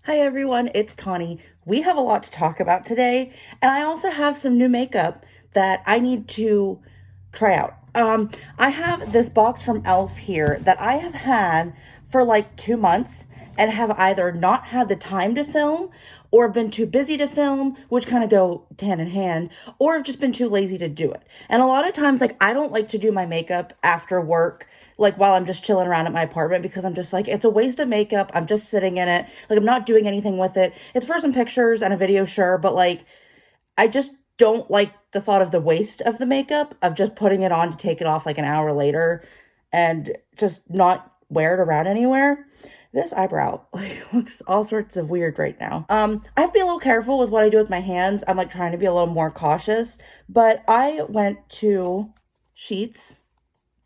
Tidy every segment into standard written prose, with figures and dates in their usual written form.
Hi everyone, it's Tawny. We have a lot to talk about today, and I also have some new makeup that I need to try out. I have this box from e.l.f. here that I have had for like 2 months and have either not had the time to film or been too busy to film, which kind of go hand in hand, or have just been too lazy to do it. And a lot of times, like, I don't like to do my makeup after work, like while I'm just chilling around at my apartment, because I'm just like, it's a waste of makeup. I'm just sitting in it. Like, I'm not doing anything with it. It's for some pictures and a video, sure, but like, I just don't like the thought of the waste of the makeup, of just putting it on to take it off like an hour later and just not wear it around anywhere. This eyebrow like looks all sorts of weird right now. I have to be a little careful with what I do with my hands. I'm like trying to be a little more cautious, but I went to Sheets,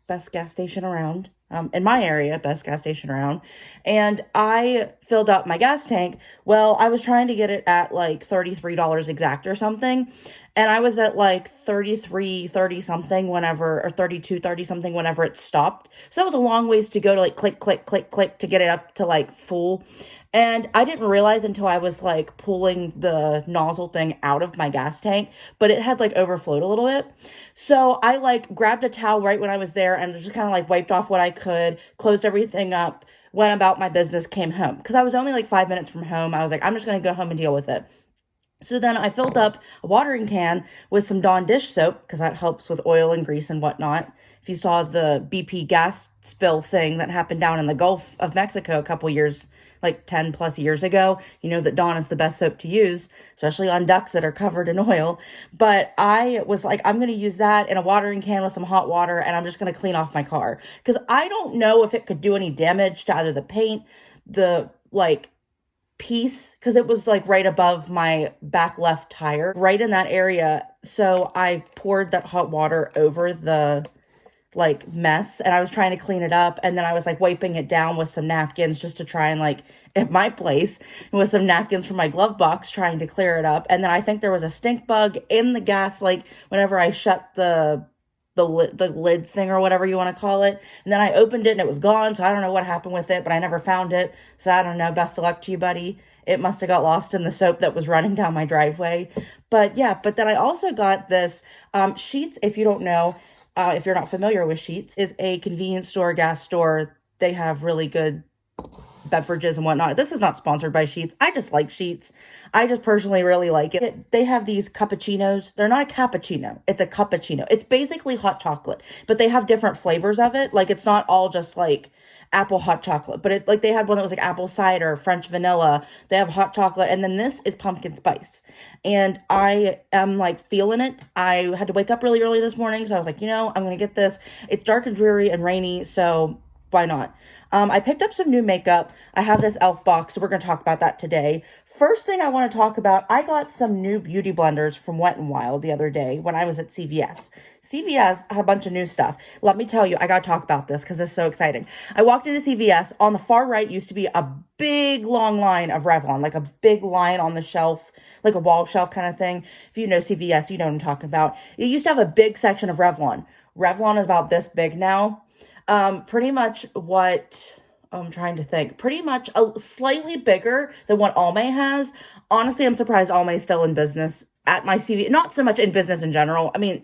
best gas station around, in my area, best gas station around, and I filled up my gas tank. Well, I was trying to get it at like $33 exact or something, and I was at like 33, 30 something whenever, or 32, 30 something whenever it stopped. So that was a long ways to go to like click, click, click, click to get it up to like full. And I didn't realize until I was like pulling the nozzle thing out of my gas tank, but it had like overflowed a little bit. So I like grabbed a towel right when I was there and just kind of like wiped off what I could, closed everything up, went about my business, came home. Because I was only like 5 minutes from home. I was like, I'm just going to go home and deal with it. So then I filled up a watering can with some Dawn dish soap because that helps with oil and grease and whatnot. If you saw the BP gas spill thing that happened down in the Gulf of Mexico a couple years, like 10 plus years ago, you know that Dawn is the best soap to use, especially on ducks that are covered in oil. But I was like, I'm going to use that in a watering can with some hot water, and I'm just going to clean off my car. Because I don't know if it could do any damage to either the paint, the like piece, because it was like right above my back left tire, right in that area. So I poured that hot water over the like mess, and I was trying to clean it up, and then I was like wiping it down with some napkins just to try and like, at my place, with some napkins from my glove box, trying to clear it up. And then I think there was a stink bug in the gas, like whenever I shut the lid thing or whatever you want to call it. And then I opened it and it was gone. So I don't know what happened with it, but I never found it. So I don't know. Best of luck to you, buddy. It must have got lost in the soap that was running down my driveway. But yeah, but then I also got this Sheets. If you don't know, if you're not familiar with Sheets, is a convenience store, gas store. They have really good beverages and whatnot. This is not sponsored by Sheets. I just like Sheets. I just personally really like it. They have these cappuccinos. They're not a cappuccino. It's a cappuccino. It's basically hot chocolate, but they have different flavors of it. Like, it's not all just like apple hot chocolate, but it like they had one that was like apple cider, French vanilla. They have hot chocolate, and then this is pumpkin spice. And I am like feeling it. I had to wake up really early this morning, so I was like, I'm gonna get this. It's dark and dreary and rainy, so why not? I picked up some new makeup. I have this e.l.f. box, so we're going to talk about that today. First thing I want to talk about, I got some new beauty blenders from Wet n Wild the other day when I was at CVS. CVS had a bunch of new stuff. Let me tell you, I got to talk about this because it's so exciting. I walked into CVS. On the far right used to be a big, long line of Revlon, like a big line on the shelf, like a wall shelf kind of thing. If you know CVS, you know what I'm talking about. It used to have a big section of Revlon. Revlon is about this big now. Pretty much what I'm trying to think, pretty much a slightly bigger than what Almay has. Honestly, I'm surprised Almay is still in business at my CV. Not so much in business in general. I mean,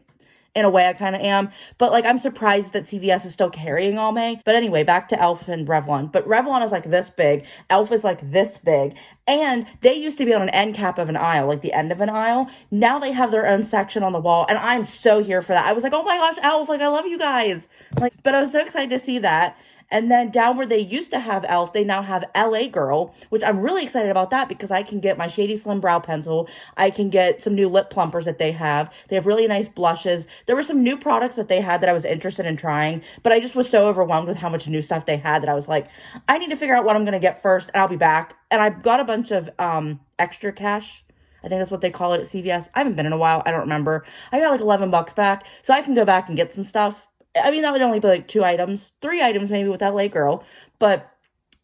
in a way I kind of am, but like I'm surprised that CVS is still carrying Almay. But anyway, back to e.l.f. and Revlon. But Revlon is like this big. e.l.f. is like this big. And they used to be on an end cap of an aisle, like the end of an aisle. Now they have their own section on the wall, and I'm so here for that. I was like, oh my gosh, e.l.f., like I love you guys. Like, but I was so excited to see that. And then down where they used to have e.l.f., they now have LA Girl, which I'm really excited about that because I can get my Shady Slim Brow Pencil. I can get some new lip plumpers that they have. They have really nice blushes. There were some new products that they had that I was interested in trying, but I just was so overwhelmed with how much new stuff they had that I was like, I need to figure out what I'm going to get first, and I'll be back. And I got a bunch of extra cash. I think that's what they call it at CVS. I haven't been in a while. I don't remember. I got like $11 back, so I can go back and get some stuff. I mean, that would only be like 2 items, 3 items maybe with that LA Girl, but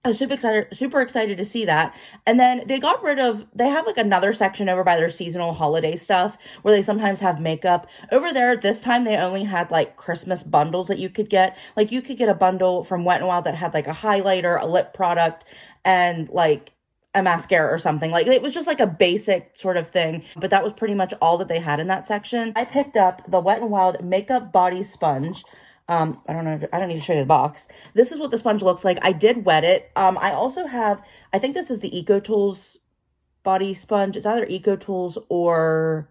I was super excited to see that. And then they have like another section over by their seasonal holiday stuff where they sometimes have makeup. Over there, this time they only had like Christmas bundles that you could get. Like you could get a bundle from Wet n Wild that had like a highlighter, a lip product, and like a mascara or something. Like, it was just like a basic sort of thing, but that was pretty much all that they had in that section. I picked up the Wet n Wild Makeup Body Sponge. I don't know, I don't need to show you the box. This is what the sponge looks like. I did wet it. I also have, I think this is the Eco Tools body sponge. It's either Eco Tools or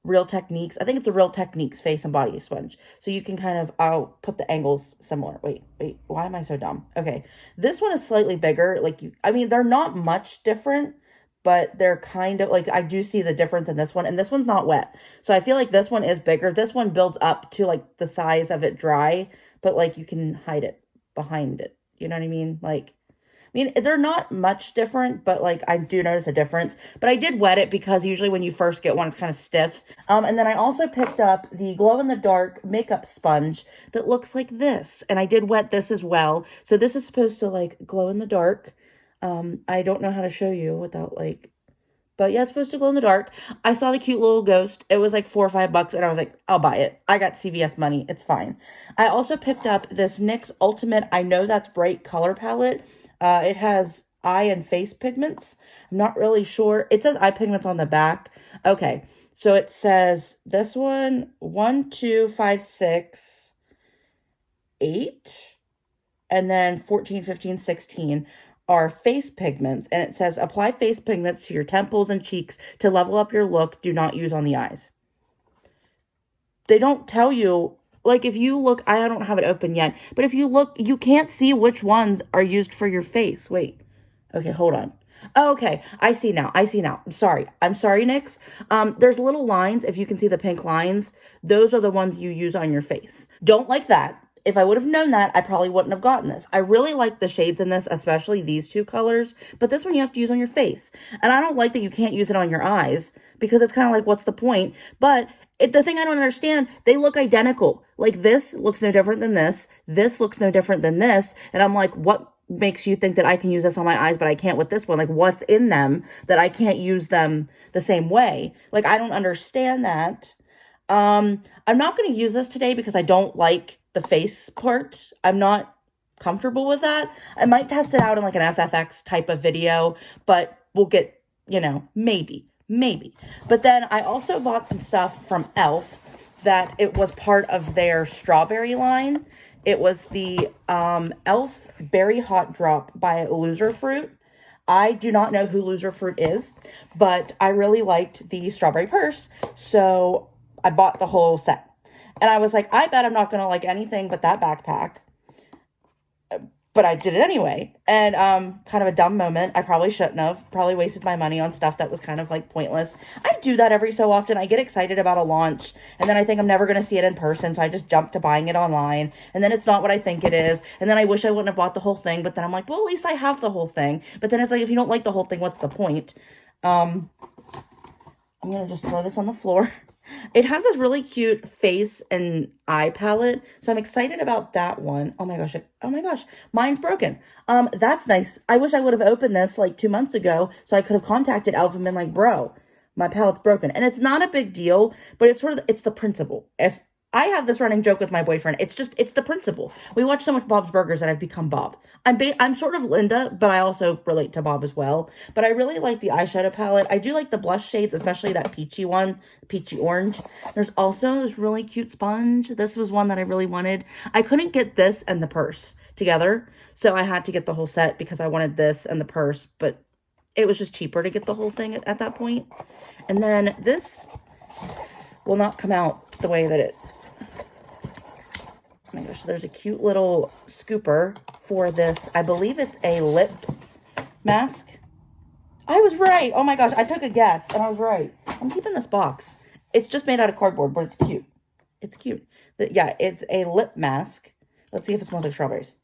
Real Techniques. I think it's a Real Techniques face and body sponge. So you can kind of, I'll put the angles similar. Wait, why am I so dumb? Okay, this one is slightly bigger. Like, I mean, they're not much different, but they're kind of, like, I do see the difference in this one, and this one's not wet. So I feel like this one is bigger. This one builds up to, like, the size of it dry, but, like, you can hide it behind it. You know what I mean? Like, I mean, they're not much different, but, like, I do notice a difference. But I did wet it because usually when you first get one, it's kind of stiff. And then I also picked up the glow-in-the-dark makeup sponge that looks like this. And I did wet this as well. So this is supposed to, like, glow in the dark. I don't know how to show you without, like... But yeah, it's supposed to glow in the dark. I saw the cute little ghost. It was like $4 or $5, and I was like, I'll buy it. I got CVS money. It's fine. I also picked up this NYX Ultimate I Know That's Bright color palette. It has eye and face pigments. I'm not really sure. It says eye pigments on the back. Okay, so it says this one, 1, 2, 5, 6, 8, and then 14, 15, 16 are face pigments. And it says apply face pigments to your temples and cheeks to level up your look. Do not use on the eyes. They don't tell you. Like, if you look, I don't have it open yet, but if you look, you can't see which ones are used for your face. Wait. Okay, hold on. Oh, okay, I see now. I'm sorry, NYX. There's little lines. If you can see the pink lines, those are the ones you use on your face. Don't like that. If I would have known that, I probably wouldn't have gotten this. I really like the shades in this, especially these two colors, but this one you have to use on your face. And I don't like that you can't use it on your eyes, because it's kind of like, what's the point? But the thing I don't understand, they look identical. Like, this looks no different than this. This looks no different than this. And I'm like, what makes you think that I can use this on my eyes, but I can't with this one? Like, what's in them that I can't use them the same way? Like, I don't understand that. I'm not going to use this today because I don't like the face part. I'm not comfortable with that. I might test it out in like an SFX type of video, but we'll get, you know, maybe. But then I also bought some stuff from e.l.f. that it was part of their strawberry line. It was the e.l.f. Berry Hot Drop by Loser Fruit. I do not know who Loser Fruit is, but I really liked the strawberry purse, so I bought the whole set. And I was like, I bet I'm not going to like anything but that backpack. But I did it anyway. And kind of a dumb moment. I probably shouldn't have. Probably wasted my money on stuff that was kind of like pointless. I do that every so often. I get excited about a launch, and then I think I'm never going to see it in person, so I just jump to buying it online. And then it's not what I think it is. And then I wish I wouldn't have bought the whole thing. But then I'm like, well, at least I have the whole thing. But then it's like, if you don't like the whole thing, what's the point? I'm going to just throw this on the floor. It has this really cute face and eye palette, so I'm excited about that one. Oh my gosh, mine's broken. That's nice. I wish I would have opened this like 2 months ago, so I could have contacted e.l.f. and been like, bro, my palette's broken. And it's not a big deal, but it's sort of, it's the principle. If I have this running joke with my boyfriend, it's the principle. We watch so much Bob's Burgers that I've become Bob. I'm sort of Linda, but I also relate to Bob as well. But I really like the eyeshadow palette. I do like the blush shades, especially that peachy one, peachy orange. There's also this really cute sponge. This was one that I really wanted. I couldn't get this and the purse together, so I had to get the whole set because I wanted this and the purse, but it was just cheaper to get the whole thing at that point. And then this will not come out the way that it... Oh my gosh, there's a cute little scooper for this. I believe it's a lip mask. I was right. Oh my gosh, I took a guess and I was right. I'm keeping this box. It's just made out of cardboard, but it's cute. It's cute. Yeah, it's a lip mask. Let's see if it smells like strawberries.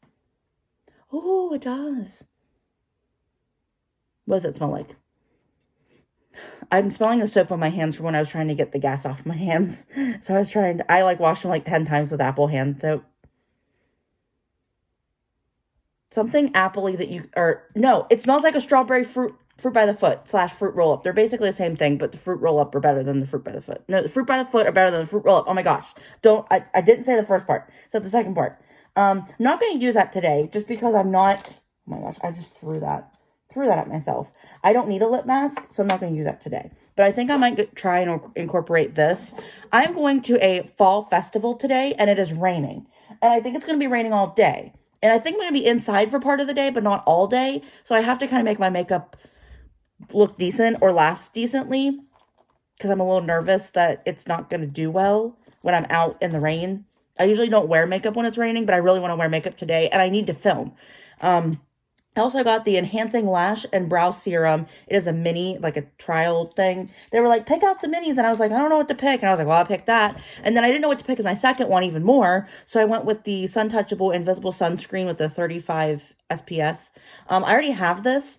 Oh, it does. What does it smell like? I'm smelling the soap on my hands from when I was trying to get the gas off my hands. So I like washed them like 10 times with apple hand soap. Something appley that no, it smells like a strawberry fruit by the foot / fruit roll up. They're basically the same thing, but the fruit roll up are better than the fruit by the foot. No, the fruit by the foot are better than the fruit roll up. Oh my gosh. I didn't say the first part. So the second part. I'm not going to use that today just because I'm not, oh my gosh, I just threw threw that at myself. I don't need a lip mask, so I'm not going to use that today. But I think I might try and incorporate this. I'm going to a fall festival today, and it is raining. And I think it's going to be raining all day. And I think I'm going to be inside for part of the day, but not all day. So I have to kind of make my makeup look decent or last decently, because I'm a little nervous that it's not going to do well when I'm out in the rain. I usually don't wear makeup when it's raining, but I really want to wear makeup today, and I need to film. I also got the Enhancing Lash and Brow Serum. It is a mini, like a trial thing. They were like, pick out some minis. And I was like, I don't know what to pick. And I was like, well, I'll pick that. And then I didn't know what to pick as my second one even more. So I went with the Sun Touchable Invisible Sunscreen with the 35 SPF. I already have this.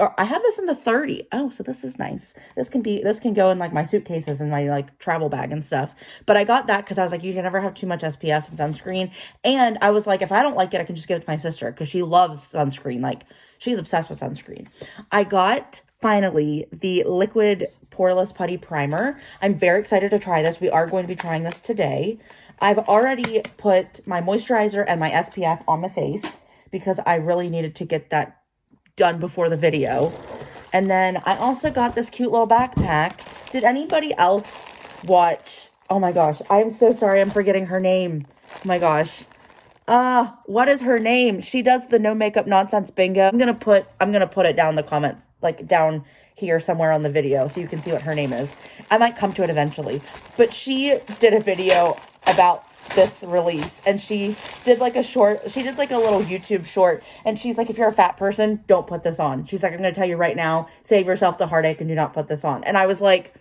Or I have this in the 30. Oh, so this is nice. This can go in like my suitcases and my like travel bag and stuff. But I got that because I was like, you can never have too much SPF and sunscreen. And I was like, if I don't like it, I can just give it to my sister because she loves sunscreen. Like, she's obsessed with sunscreen. I got, finally, the Liquid Poreless Putty Primer. I'm very excited to try this. We are going to be trying this today. I've already put my moisturizer and my SPF on my face because I really needed to get that done before the video. And then I also got this cute little backpack. Did anybody else watch? Oh my gosh, I'm so sorry, I'm forgetting her name. Oh my gosh. What is her name? She does the no makeup nonsense bingo. I'm gonna put it down in the comments, like down here somewhere on the video, so you can see what her name is. I might come to it eventually. But she did a video about this release, and she did like a little YouTube short, and she's like, if you're a fat person, don't put this on. She's like, I'm gonna tell you right now, save yourself the heartache and do not put this on. And I was like,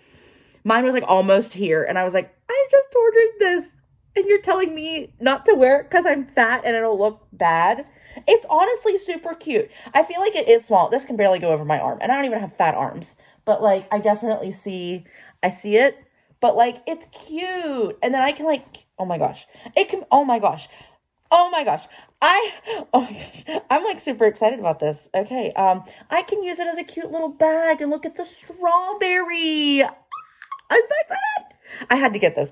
mine was like almost here, and I was like, I just ordered this and you're telling me not to wear it because I'm fat and it'll look bad. It's honestly super cute. I feel like it is small. This can barely go over my arm, and I don't even have fat arms, but like I definitely see it, but like it's cute. And then I can like, oh my gosh. Oh my gosh. I'm like super excited about this. Okay. I can use it as a cute little bag, and look, it's a strawberry. I'm so excited. I had to get this.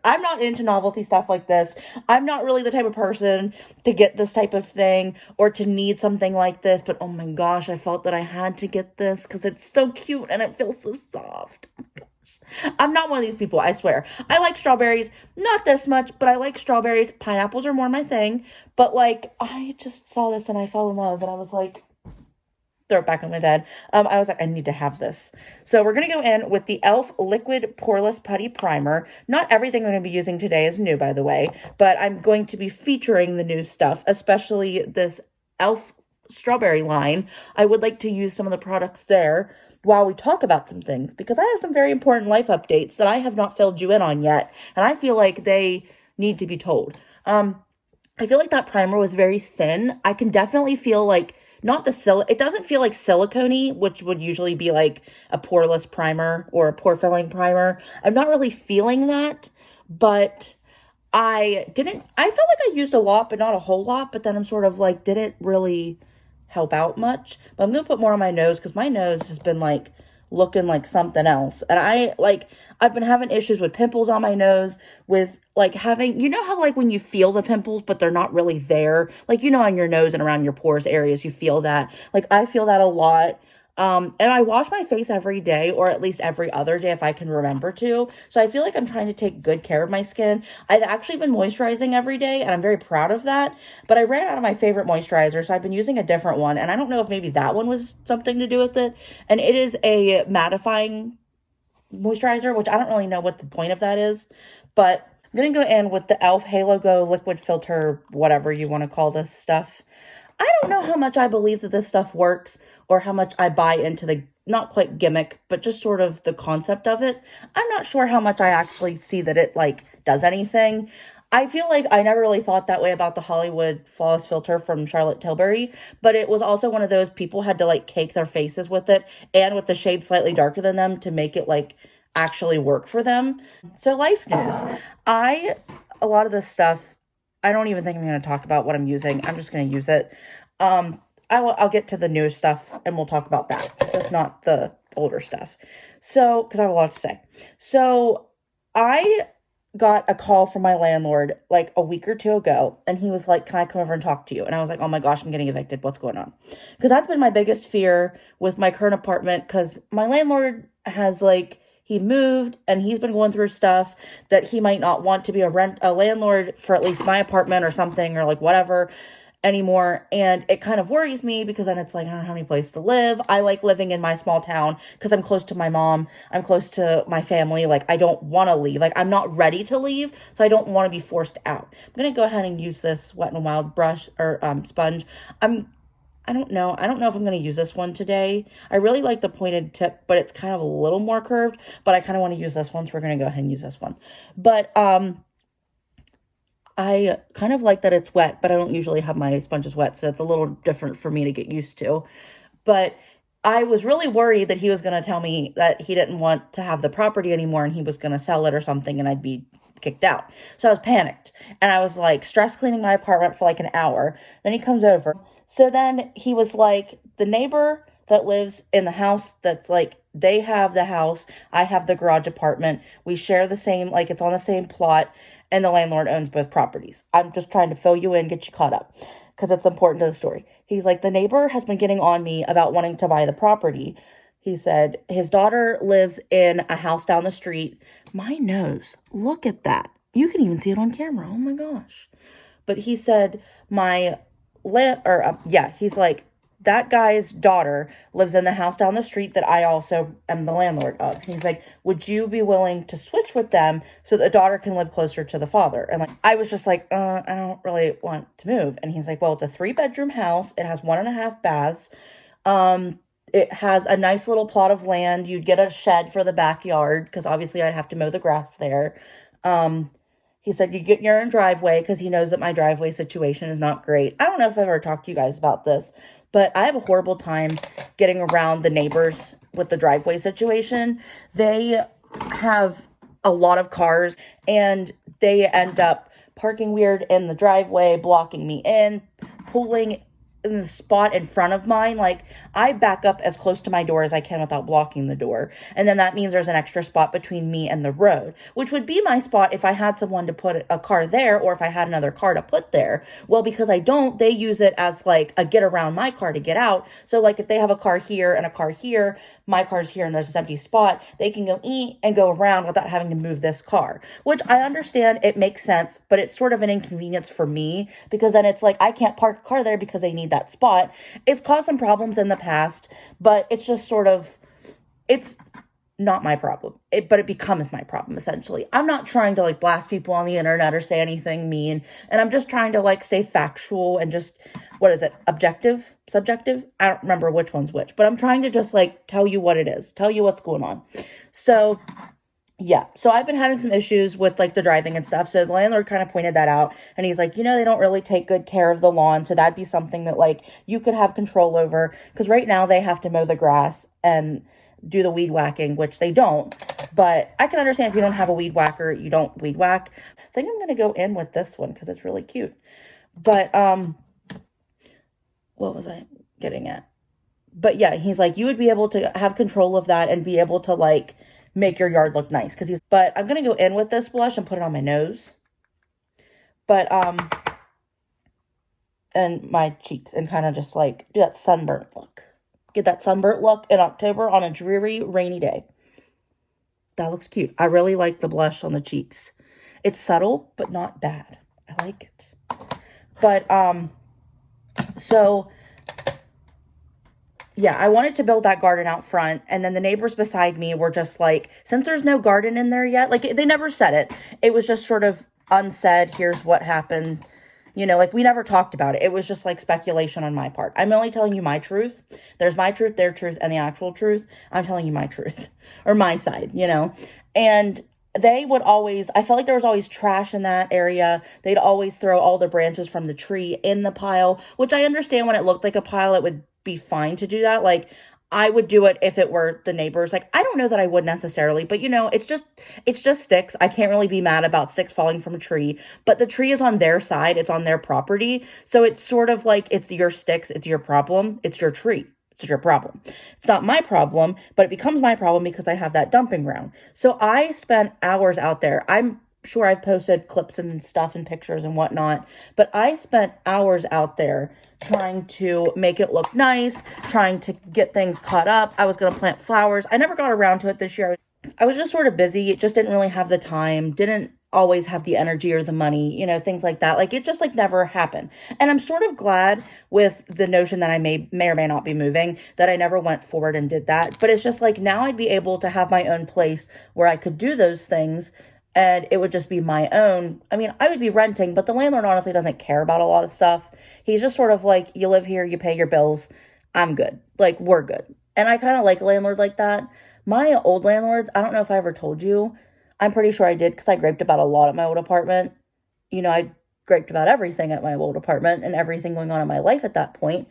I'm not into novelty stuff like this. I'm not really the type of person to get this type of thing or to need something like this. But oh my gosh, I felt that I had to get this because it's so cute and it feels so soft. Oh my gosh. I'm not one of these people, I swear. I like strawberries, not this much, but I like strawberries. Pineapples are more my thing. But like, I just saw this and I fell in love, and I was like, throw it back on my bed. I was like, I need to have this. So we're going to go in with the e.l.f. Liquid Poreless Putty Primer. Not everything I'm going to be using today is new, by the way, but I'm going to be featuring the new stuff, especially this e.l.f. strawberry line. I would like to use some of the products there while we talk about some things, because I have some very important life updates that I have not filled you in on yet, and I feel like they need to be told. I feel like that primer was very thin. I can definitely feel like, it doesn't feel like silicone-y, which would usually be like a poreless primer or a pore filling primer. I'm not really feeling that, but I felt like I used a lot, but not a whole lot. But then I'm sort of like, did it really help out much? But I'm going to put more on my nose because my nose has been like looking like something else. And I've been having issues with pimples on my nose, with like having, you know how like when you feel the pimples, but they're not really there, like, you know, on your nose and around your pores areas, you feel that. Like, I feel that a lot. And I wash my face every day, or at least every other day if I can remember to. So I feel like I'm trying to take good care of my skin. I've actually been moisturizing every day, and I'm very proud of that. But I ran out of my favorite moisturizer, so I've been using a different one. And I don't know if maybe that one was something to do with it. And it is a mattifying moisturizer, which I don't really know what the point of that is. But I'm going to go in with the e.l.f. Halo Go Liquid Filter, whatever you want to call this stuff. I don't know how much I believe that this stuff works, or how much I buy into the, not quite gimmick, but just sort of the concept of it. I'm not sure how much I actually see that it, like, does anything. I feel like I never really thought that way about the Hollywood Flawless Filter from Charlotte Tilbury, but it was also one of those people had to, like, cake their faces with it, and with the shade slightly darker than them to make it, like, actually work for them. So life news. A lot of this stuff, I don't even think I'm going to talk about what I'm using. I'm just going to use it. I'll get to the new stuff and we'll talk about that, just not the older stuff. So, because I have a lot to say. So, I got a call from my landlord like a week or two ago, and he was like, "Can I come over and talk to you?" And I was like, "Oh my gosh, I'm getting evicted. What's going on?" Because that's been my biggest fear with my current apartment, because my landlord has like, he moved and he's been going through stuff that he might not want to be a landlord for at least my apartment or something, or like whatever anymore. And it kind of worries me because then it's like, I don't have any place to live. I like living in my small town because I'm close to my mom. I'm close to my family. Like, I don't want to leave. Like, I'm not ready to leave, so I don't want to be forced out. I'm going to go ahead and use this Wet n Wild brush or sponge. I don't know. I don't know if I'm going to use this one today. I really like the pointed tip, but it's kind of a little more curved, but I kind of want to use this one, so we're going to go ahead and use this one. But I kind of like that it's wet, but I don't usually have my sponges wet, so it's a little different for me to get used to. But I was really worried that he was going to tell me that he didn't want to have the property anymore and he was going to sell it or something, and I'd be kicked out. So I was panicked, and I was like stress cleaning my apartment for like an hour. Then he comes over. So then he was like, the neighbor that lives in the house, that's like, they have the house, I have the garage apartment. We share the same, like, it's on the same plot, and the landlord owns both properties. I'm just trying to fill you in, get you caught up, because it's important to the story. He's like, the neighbor has been getting on me about wanting to buy the property. He said his daughter lives in a house down the street. My nose, look at that. You can even see it on camera. Oh my gosh. But he said he's like, that guy's daughter lives in the house down the street that I also am the landlord of. He's like, would you be willing to switch with them so the daughter can live closer to the father? And like, I was just like, I don't really want to move. And he's like, well, it's a 3-bedroom house. It has 1.5 baths. It has a nice little plot of land. You'd get a shed for the backyard, because obviously I'd have to mow the grass there. He said you'd get your own driveway, because he knows that my driveway situation is not great. I don't know if I've ever talked to you guys about this, but I have a horrible time getting around the neighbors with the driveway situation. They have a lot of cars, and they end up parking weird in the driveway, blocking me in, pulling in the spot in front of mine. Like, I back up as close to my door as I can without blocking the door. And then that means there's an extra spot between me and the road, which would be my spot if I had someone to put a car there, or if I had another car to put there. Well, because I don't, they use it as like a get around my car to get out. So like, if they have a car here and a car here, my car's here and there's this empty spot, they can go eat and go around without having to move this car, which I understand, it makes sense, but it's sort of an inconvenience for me, because then it's like, I can't park a car there because they need that spot. It's caused some problems in the past, but it's just sort of, it's not my problem, but it becomes my problem, essentially. I'm not trying to like blast people on the internet or say anything mean, and I'm just trying to like stay factual and just, what is it, objective, subjective? I don't remember which one's which, but I'm trying to just like tell you what it is, tell you what's going on. So yeah, so I've been having some issues with like the driving and stuff. So the landlord kind of pointed that out, and he's like, they don't really take good care of the lawn. So that'd be something that like you could have control over, because right now they have to mow the grass and do the weed whacking, which they don't. But I can understand if you don't have a weed whacker, you don't weed whack. I think I'm going to go in with this one because it's really cute. But what was I getting at? But yeah, he's like, you would be able to have control of that and be able to like make your yard look nice. But I'm going to go in with this blush and put it on my nose. But, and my cheeks, and kind of just like do that sunburnt look. Get that sunburnt look in October on a dreary, rainy day. That looks cute. I really like the blush on the cheeks. It's subtle, but not bad. I like it. But, so yeah, I wanted to build that garden out front, and then the neighbors beside me were just like, since there's no garden in there yet, like they never said it. It was just sort of unsaid, here's what happened. Like we never talked about it. It was just like speculation on my part. I'm only telling you my truth. There's my truth, their truth, and the actual truth. I'm telling you my truth, or my side, and they would always, I felt like there was always trash in that area. They'd always throw all the branches from the tree in the pile, which I understand when it looked like a pile, it would be fine to do that. Like, I would do it if it were the neighbors. Like, I don't know that I would necessarily, but it's just sticks. I can't really be mad about sticks falling from a tree, but the tree is on their side. It's on their property. So it's sort of like, it's your sticks. It's your problem. It's your tree. It's your problem. It's not my problem, but it becomes my problem because I have that dumping ground. So I spent hours out there. I'm sure I've posted clips and stuff and pictures and whatnot, but I spent hours out there trying to make it look nice, trying to get things caught up. I was going to plant flowers. I never got around to it this year. I was just sort of busy. It just didn't really have the time, didn't always have the energy or the money, things like that. Like it just like never happened. And I'm sort of glad with the notion that I may or may not be moving, that I never went forward and did that. But it's just like now I'd be able to have my own place where I could do those things and it would just be my own. I mean, I would be renting, but the landlord honestly doesn't care about a lot of stuff. He's just sort of like, you live here, you pay your bills, I'm good. Like, we're good. And I kind of like a landlord like that. My old landlords, I don't know if I ever told you, I'm pretty sure I did because I griped about a lot at my old apartment. I griped about everything at my old apartment and everything going on in my life at that point.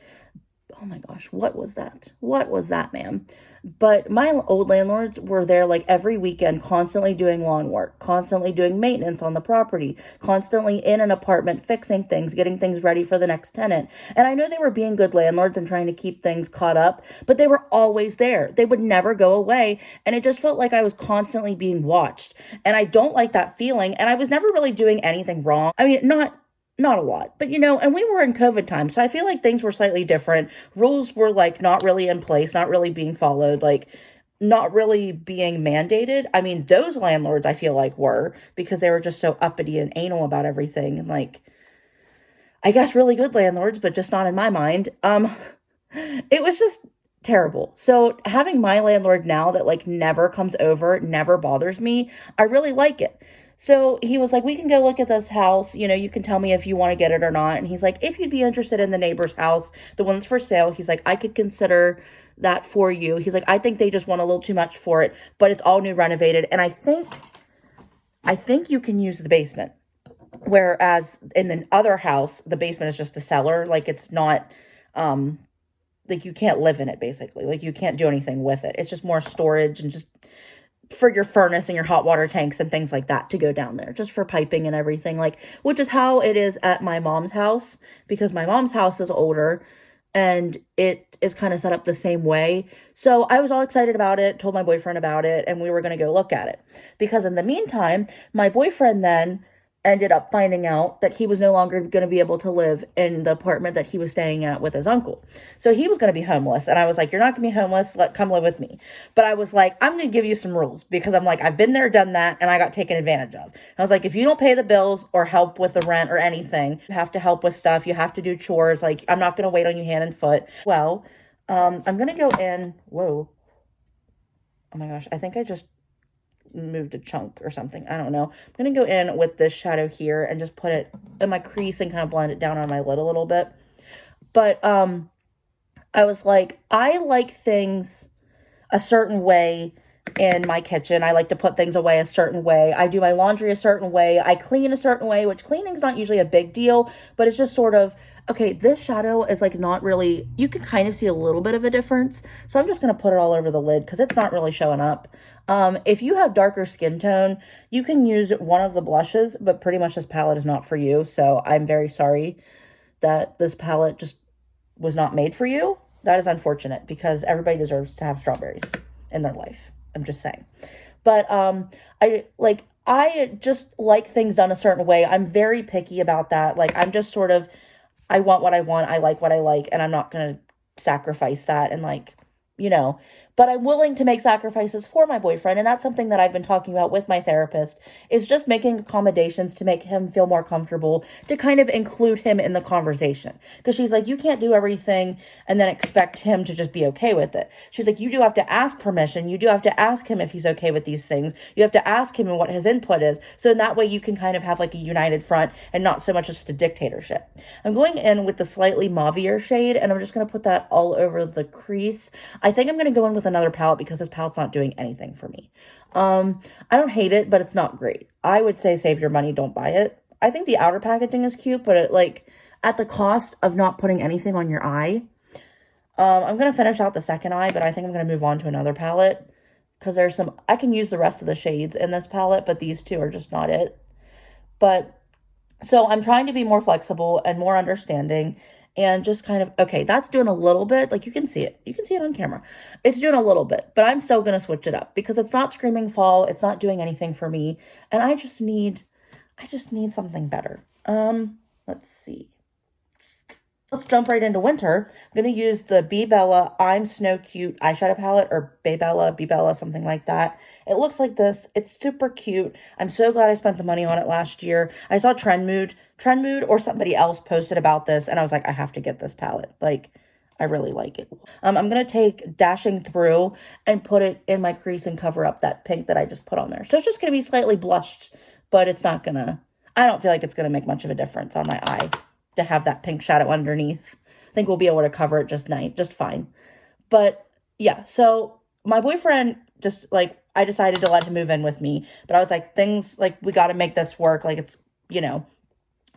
Oh my gosh, what was that? What was that, ma'am? But my old landlords were there like every weekend, constantly doing lawn work, constantly doing maintenance on the property, constantly in an apartment, fixing things, getting things ready for the next tenant. And I know they were being good landlords and trying to keep things caught up, but they were always there. They would never go away. And it just felt like I was constantly being watched. And I don't like that feeling. And I was never really doing anything wrong. I mean, not a lot, but and we were in COVID time. So I feel like things were slightly different. Rules were like not really in place, not really being followed, like not really being mandated. I mean, those landlords I feel like were, because they were just so uppity and anal about everything. And like, I guess really good landlords, but just not in my mind. It was just terrible. So having my landlord now that like never comes over, never bothers me, I really like it. So he was like, we can go look at this house. You can tell me if you want to get it or not. And he's like, if you'd be interested in the neighbor's house, the one that's for sale, he's like, I could consider that for you. He's like, I think they just want a little too much for it, but it's all new renovated. And I think you can use the basement. Whereas in the other house, the basement is just a cellar. Like it's not, like you can't live in it basically. Like you can't do anything with it. It's just more storage and just for your furnace and your hot water tanks and things like that to go down there, just for piping and everything, like, which is how it is at my mom's house, because my mom's house is older and it is kind of set up the same way. So I was all excited about it, told my boyfriend about it, and we were going to go look at it. Because in the meantime, my boyfriend then ended up finding out that he was no longer going to be able to live in the apartment that he was staying at with his uncle. So he was going to be homeless. And I was like, you're not going to be homeless. Come live with me. But I was like, I'm going to give you some rules, because I'm like, I've been there, done that, and I got taken advantage of. I was like, if you don't pay the bills or help with the rent or anything, you have to help with stuff. You have to do chores. Like, I'm not going to wait on you hand and foot. Well, I'm going to go in. Whoa. Oh my gosh. I think I just moved a chunk or something. I don't know. I'm going to go in with this shadow here and just put it in my crease and kind of blend it down on my lid a little bit. But I was like, I like things a certain way in my kitchen. I like to put things away a certain way. I do my laundry a certain way. I clean a certain way, which cleaning's not usually a big deal, but it's just sort of, okay, this shadow is like not really, you can kind of see a little bit of a difference. So I'm just going to put it all over the lid because it's not really showing up. If you have darker skin tone, you can use one of the blushes, but pretty much this palette is not for you. So I'm very sorry that this palette just was not made for you. That is unfortunate because everybody deserves to have strawberries in their life. I'm just saying. But I just like things done a certain way. I'm very picky about that. Like I'm just sort of, I want what I want. I like what I like, and I'm not going to sacrifice that and like, but I'm willing to make sacrifices for my boyfriend. And that's something that I've been talking about with my therapist, is just making accommodations to make him feel more comfortable, to kind of include him in the conversation. Because she's like, you can't do everything and then expect him to just be okay with it. She's like, you do have to ask permission. You do have to ask him if he's okay with these things. You have to ask him and what his input is. So in that way you can kind of have like a united front and not so much just a dictatorship. I'm going in with the slightly mauvier shade, and I'm just going to put that all over the crease. I think I'm going to go in with another palette because this palette's not doing anything for me. I don't hate it, but it's not great. I would say save your money, don't buy it. I think the outer packaging is cute, but it like at the cost of not putting anything on your eye. I'm going to finish out the second eye, but I think I'm going to move on to another palette because there's some, I can use the rest of the shades in this palette, but these two are just not it. But so I'm trying to be more flexible and more understanding. and just kind of, okay, that's doing a little bit. Like, you can see it. You can see it on camera. It's doing a little bit, but I'm still going to switch it up because it's not screaming fall. It's not doing anything for me. And I just need something better. Let's see. Let's jump right into winter. I'm going to use the Bee Bella I'm Snow Cute eyeshadow palette, or Bee Bella, something like that. It looks like this. It's super cute. I'm so glad I spent the money on it last year. I saw Trend Mood or somebody else posted about this, and I was like, I have to get this palette. Like, I really like it. I'm going to take Dashing Through and put it in my crease and cover up that pink that I just put on there. So it's just going to be slightly blushed, but it's not going to, I don't feel like it's going to make much of a difference on my eye to have that pink shadow underneath. I think we'll be able to cover it just fine. But yeah, so my boyfriend just, like, I decided to let him move in with me, but I was like, things, like, we got to make this work. Like, it's, you know,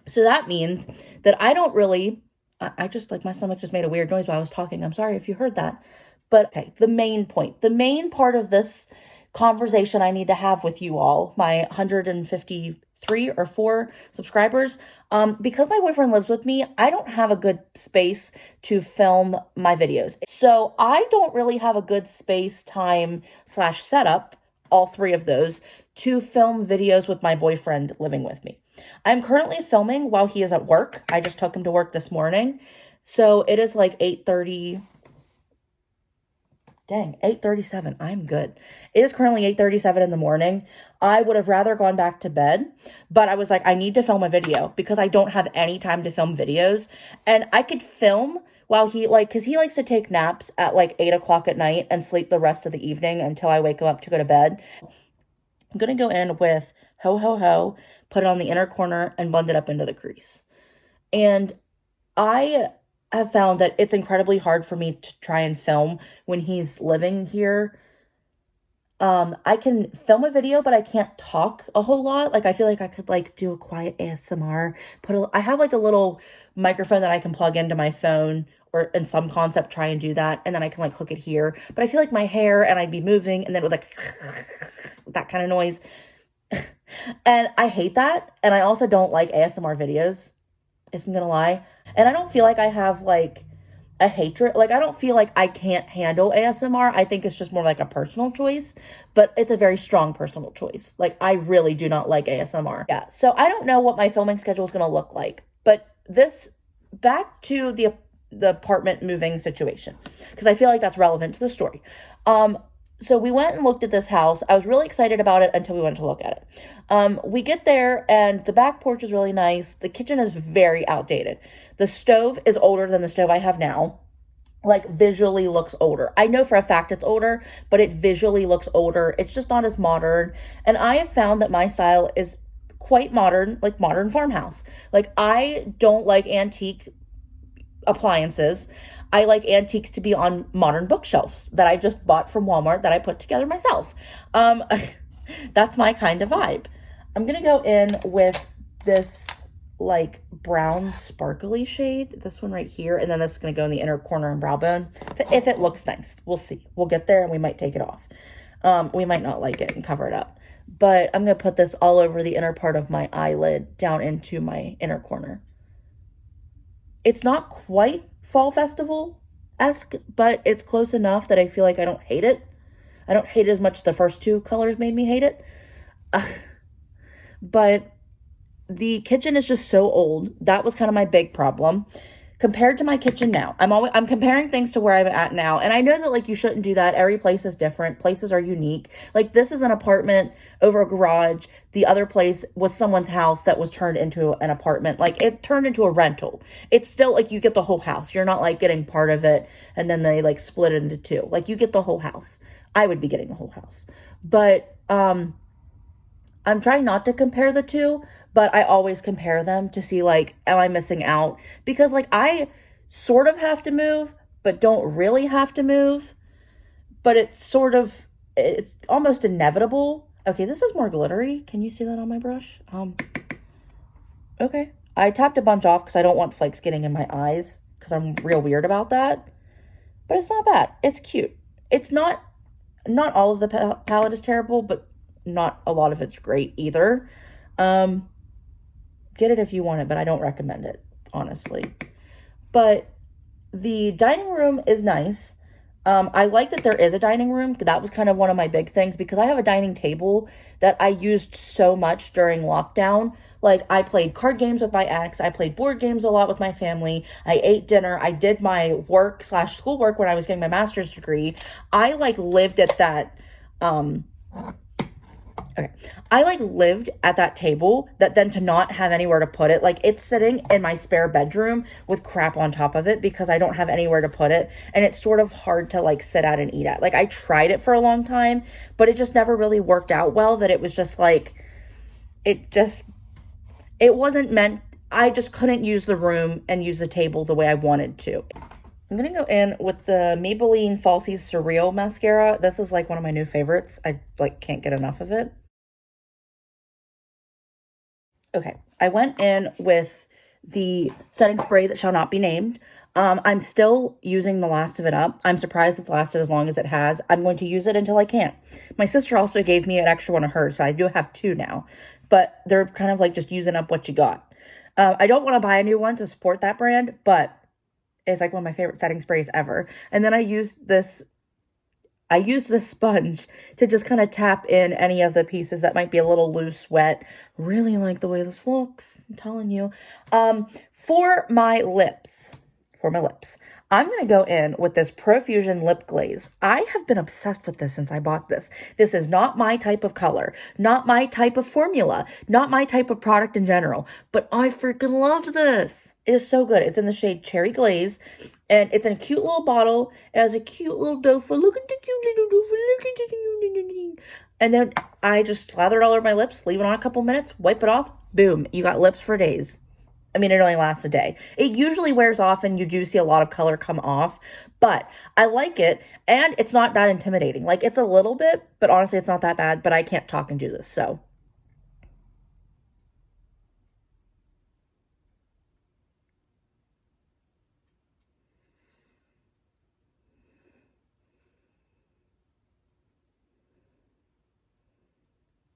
so that means that I don't really, I just, like, my stomach just made a weird noise while I was talking. I'm sorry if you heard that. But okay, the main part of this conversation I need to have with you all, my 153 or 4 subscribers, because my boyfriend lives with me, I don't have a good space to film my videos. So I don't really have a good space, time / setup, all 3 of those, to film videos with my boyfriend living with me. I'm currently filming while he is at work. I just took him to work this morning. So it is like 8:30. Dang, 8:37. I'm good. It is currently 8:37 in the morning. I would have rather gone back to bed, but I was like, I need to film a video because I don't have any time to film videos. And I could film while he, like, because he likes to take naps at like 8 o'clock at night and sleep the rest of the evening until I wake him up to go to bed. I'm going to go in with Ho Ho Ho, put it on the inner corner, and blend it up into the crease. And I have found that it's incredibly hard for me to try and film when he's living here. I can film a video, but I can't talk a whole lot. Like, I feel like I could, like, do a quiet ASMR. I have, like, a little microphone that I can plug into my phone, or in some concept try and do that, and then I can, like, hook it here. But I feel like my hair, and I'd be moving, and then it would, like, that kind of noise. And I hate that. And I also don't like ASMR videos, if I'm gonna lie. And I don't feel like I have, like, a hatred. Like, I don't feel like I can't handle ASMR. I think it's just more like a personal choice, but it's a very strong personal choice. Like, I really do not like ASMR. Yeah, so I don't know what my filming schedule is going to look like, but back to the apartment moving situation, because I feel like that's relevant to the story. So we went and looked at this house. I was really excited about it until we went to look at it. We get there, and the back porch is really nice. The kitchen is very outdated. The stove is older than the stove I have now. Like, visually looks older. I know for a fact it's older, but it visually looks older. It's just not as modern. And I have found that my style is quite modern, like modern farmhouse. Like, I don't like antique appliances. I like antiques to be on modern bookshelves that I just bought from Walmart that I put together myself. That's my kind of vibe. I'm going to go in with this, like, brown sparkly shade, this one right here, and then this is going to go in the inner corner and brow bone. If it looks nice, we'll see. We'll get there and we might take it off. We might not like it and cover it up. But I'm going to put this all over the inner part of my eyelid down into my inner corner. It's not quite Fall Festival-esque, but it's close enough that I feel like I don't hate it. I don't hate it as much as the first 2 colors made me hate it. But the kitchen is just so old. That was kind of my big problem. Compared to my kitchen now, I'm comparing things to where I'm at now. And I know that, like, you shouldn't do that. Every place is different. Places are unique. Like, this is an apartment over a garage. The other place was someone's house that was turned into an apartment. Like, it turned into a rental. It's still, like, you get the whole house. You're not, like, getting part of it and then they, like, split it into 2. Like, you get the whole house. I would be getting the whole house. But I'm trying not to compare the 2. But I always compare them to see, like, am I missing out? Because, like, I sort of have to move, but don't really have to move. But it's almost inevitable. Okay, this is more glittery. Can you see that on my brush? Okay. I tapped a bunch off because I don't want flakes getting in my eyes because I'm real weird about that. But it's not bad. It's cute. It's not all of the palette is terrible, but not a lot of it's great either. Get it if you want it, but I don't recommend it, honestly. but the dining room is nice. I like that there is a dining room. That was kind of one of my big things because I have a dining table that I used so much during lockdown. Like, I played card games with my ex. I played board games a lot with my family. I ate dinner. I did my work slash schoolwork when I was getting my master's degree. I like lived at that, okay. I like lived at that table that then to not have anywhere to put it. Like, it's sitting in my spare bedroom with crap on top of it because I don't have anywhere to put it. And it's sort of hard to like sit at and eat at. Like, I tried it for a long time, but it just never really worked out well. That it was just like, it wasn't meant, I just couldn't use the room and use the table the way I wanted to. I'm going to go in with the Maybelline Falsies Surreal Mascara. This is like one of my new favorites. I like can't get enough of it. Okay, I went in with the setting spray that shall not be named. I'm still using the last of it up. I'm surprised it's lasted as long as it has. I'm going to use it until I can't. My sister also gave me an extra one of hers, so I do have two now. But they're kind of like just using up what you got. I don't want to buy a new one to support that brand, but it's like one of my favorite setting sprays ever. And then I use this sponge to just kind of tap in any of the pieces that might be a little loose, wet. Really like the way this looks, I'm telling you. For my lips, I'm going to go in with this Profusion lip glaze. I have been obsessed with this since I bought this. This is not my type of color, not my type of formula, not my type of product in general, but I freaking loved this. It is so good. It's in the shade Cherry Glaze, and it's in a cute little bottle. It has a cute little doe-foot. Look at the cute little doe-foot. Look at the. And then I just slather it all over my lips, leave it on a couple minutes, wipe it off. Boom. You got lips for days. I mean, it only lasts a day. It usually wears off and you do see a lot of color come off, but I like it and it's not that intimidating. Like, it's a little bit, but honestly, it's not that bad, but I can't talk and do this, so.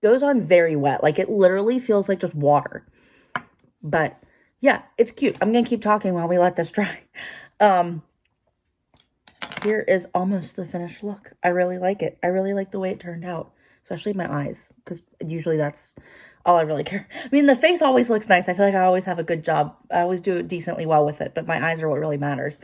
Goes on very wet. Like, it literally feels like just water. But yeah, it's cute. I'm going to keep talking while we let this dry. Here is almost the finished look. I really like it. I really like the way it turned out, especially my eyes, because usually that's all I really care. I mean, the face always looks nice. I feel like I always have a good job. I always do decently well with it, but my eyes are what really matters.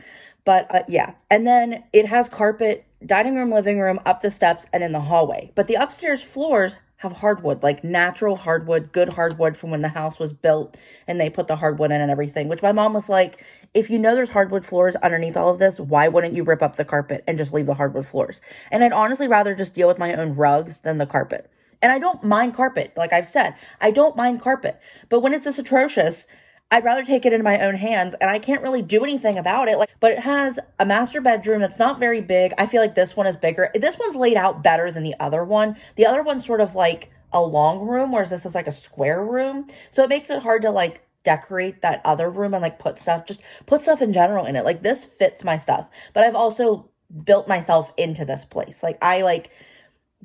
But yeah, and then it has carpet, dining room, living room, up the steps, and in the hallway. But the upstairs floors have hardwood, like natural hardwood, good hardwood from when the house was built and they put the hardwood in and everything, which my mom was like, if you know there's hardwood floors underneath all of this, why wouldn't you rip up the carpet and just leave the hardwood floors? And I'd honestly rather just deal with my own rugs than the carpet. And I don't mind carpet. Like I've said, I don't mind carpet. But when it's this atrocious, I'd rather take it into my own hands, and I can't really do anything about it. But it has a master bedroom that's not very big. I feel like this one is bigger. This one's laid out better than the other one. The other one's sort of like a long room, whereas this is like a square room. So it makes it hard to like decorate that other room and like put stuff in general in it. Like, this fits my stuff, but I've also built myself into this place. Like, I like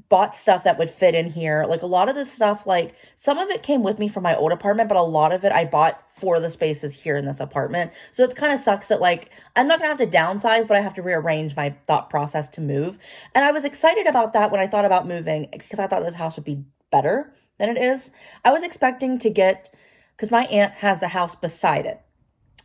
bought stuff that would fit in here. Like, a lot of this stuff, like some of it came with me from my old apartment, but a lot of it I bought for the spaces here in this apartment. So it kind of sucks that like I'm not gonna have to downsize, but I have to rearrange my thought process to move. And I was excited about that when I thought about moving, because I thought this house would be better than it is. I was expecting to get, because my aunt has the house beside it.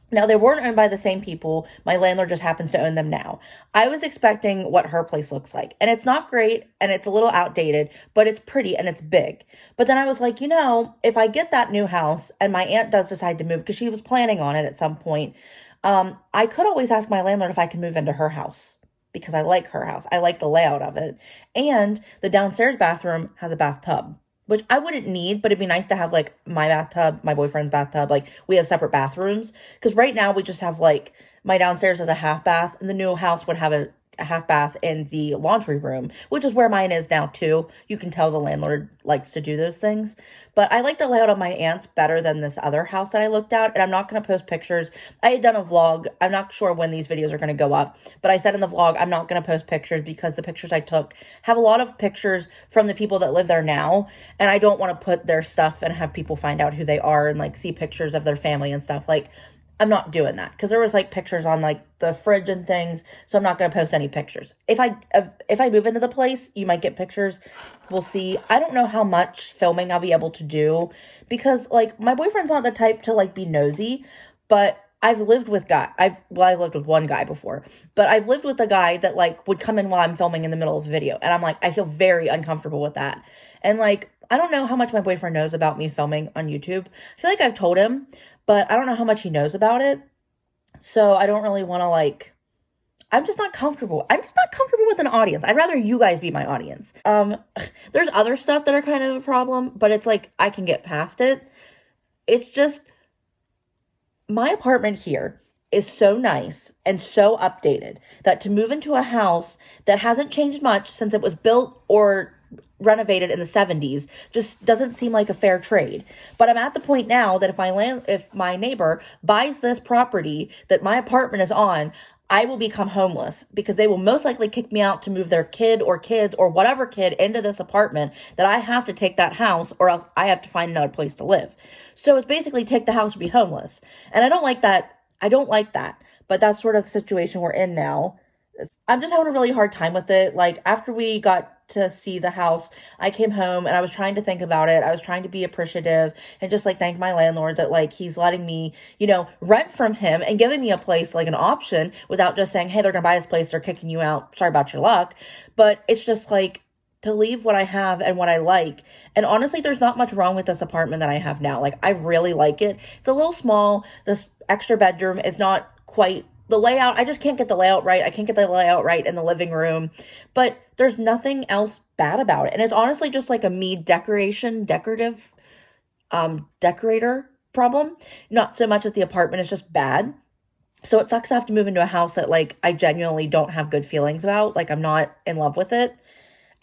Now, they weren't owned by the same people. My landlord just happens to own them now. I was expecting what her place looks like. And it's not great, and it's a little outdated, but it's pretty and it's big. But then I was like, you know, if I get that new house and my aunt does decide to move, because she was planning on it at some point, I could always ask my landlord if I can move into her house, because I like her house. I like the layout of it. And the downstairs bathroom has a bathtub, which I wouldn't need, but it'd be nice to have like my bathtub, my boyfriend's bathtub. Like, we have separate bathrooms, because right now we just have like my downstairs is a half bath, and the new house would have a half bath in the laundry room, which is where mine is now too. You can tell the landlord likes to do those things. But I like the layout of my aunt's better than this other house that I looked at, and I'm not going to post pictures. I had done a vlog. I'm not sure when these videos are going to go up, but I said in the vlog I'm not going to post pictures because the pictures I took have a lot of pictures from the people that live there now, and I don't want to put their stuff and have people find out who they are and like see pictures of their family and stuff. Like, I'm not doing that because there was like pictures on like the fridge and things, so I'm not going to post any pictures. If I move into the place, you might get pictures. We'll see. I don't know how much filming I'll be able to do because like my boyfriend's not the type to like be nosy, but I've lived with I lived with one guy before, but I've lived with a guy that like would come in while I'm filming in the middle of the video, and I'm like I feel very uncomfortable with that. And like I don't know how much my boyfriend knows about me filming on YouTube. I feel like I've told him, but I don't know how much he knows about it. So I don't really want to like I'm just not comfortable. I'm just not comfortable with an audience. I'd rather you guys be my audience. There's other stuff that are kind of a problem, but it's like I can get past it. It's just my apartment here is so nice and so updated that to move into a house that hasn't changed much since it was built or renovated in the 70s just doesn't seem like a fair trade. But I'm at the point now that if my neighbor buys this property that my apartment is on, I will become homeless because they will most likely kick me out to move their kid or kids or whatever kid into this apartment that I have to take that house or else I have to find another place to live. So it's basically take the house or be homeless. And I don't like that. I don't like that. But that's sort of the situation we're in now. I'm just having a really hard time with it. Like after we got to see the house, I came home and I was trying to think about it. I was trying to be appreciative and just like thank my landlord that like he's letting me, rent from him and giving me a place like an option without just saying, hey, they're gonna buy this place, they're kicking you out. Sorry about your luck. But it's just like to leave what I have and what I like. And honestly, there's not much wrong with this apartment that I have now. Like I really like it. It's a little small. This extra bedroom is not quite the layout. I just can't get the layout right. I can't get the layout right in the living room, but there's nothing else bad about it. And it's honestly just like a me decorator problem. Not so much that the apartment is just bad. So it sucks to have to move into a house that like I genuinely don't have good feelings about. Like I'm not in love with it.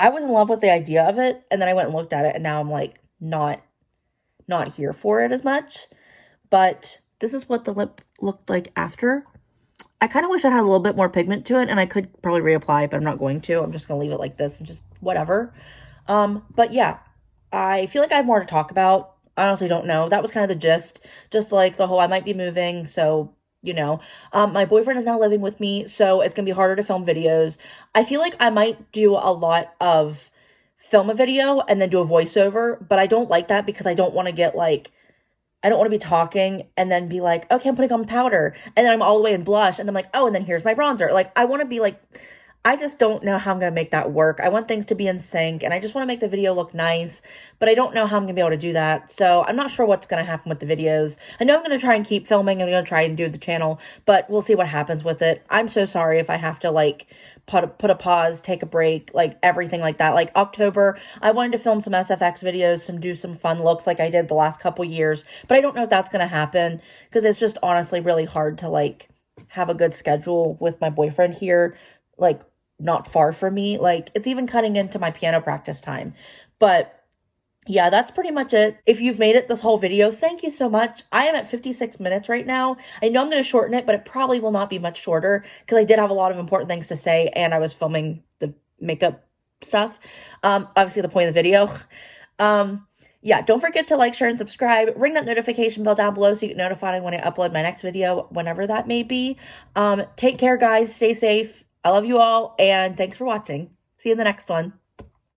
I was in love with the idea of it, and then I went and looked at it, and now I'm like not here for it as much. But this is what the lip looked like after. I kind of wish I had a little bit more pigment to it, and I could probably reapply, but I'm not going to. I'm just going to leave it like this and just whatever. But yeah, I feel like I have more to talk about. I honestly don't know. That was kind of the gist. Just like the whole I might be moving, so, my boyfriend is now living with me, so it's going to be harder to film videos. I feel like I might do a lot of film a video and then do a voiceover, but I don't like that because I don't want to get like I don't want to be talking and then be like, okay, I'm putting on powder. And then I'm all the way in blush. And I'm like, oh, and then here's my bronzer. Like, I want to be like, I just don't know how I'm going to make that work. I want things to be in sync. And I just want to make the video look nice. But I don't know how I'm going to be able to do that. So I'm not sure what's going to happen with the videos. I know I'm going to try and keep filming. I'm going to try and do the channel. But we'll see what happens with it. I'm so sorry if I have to, like, put a pause, take a break, like everything like that. Like October, I wanted to film some SFX videos, do some fun looks like I did the last couple years, but I don't know if that's going to happen because it's just honestly really hard to like have a good schedule with my boyfriend here, like not far from me. Like it's even cutting into my piano practice time. But yeah, that's pretty much it. If you've made it this whole video, thank you so much. I am at 56 minutes right now. I know I'm going to shorten it, but it probably will not be much shorter because I did have a lot of important things to say and I was filming the makeup stuff. Obviously the point of the video. Yeah, don't forget to like, share, and subscribe. Ring that notification bell down below so you get notified when I upload my next video, whenever that may be. Take care, guys. Stay safe. I love you all, and thanks for watching. See you in the next one.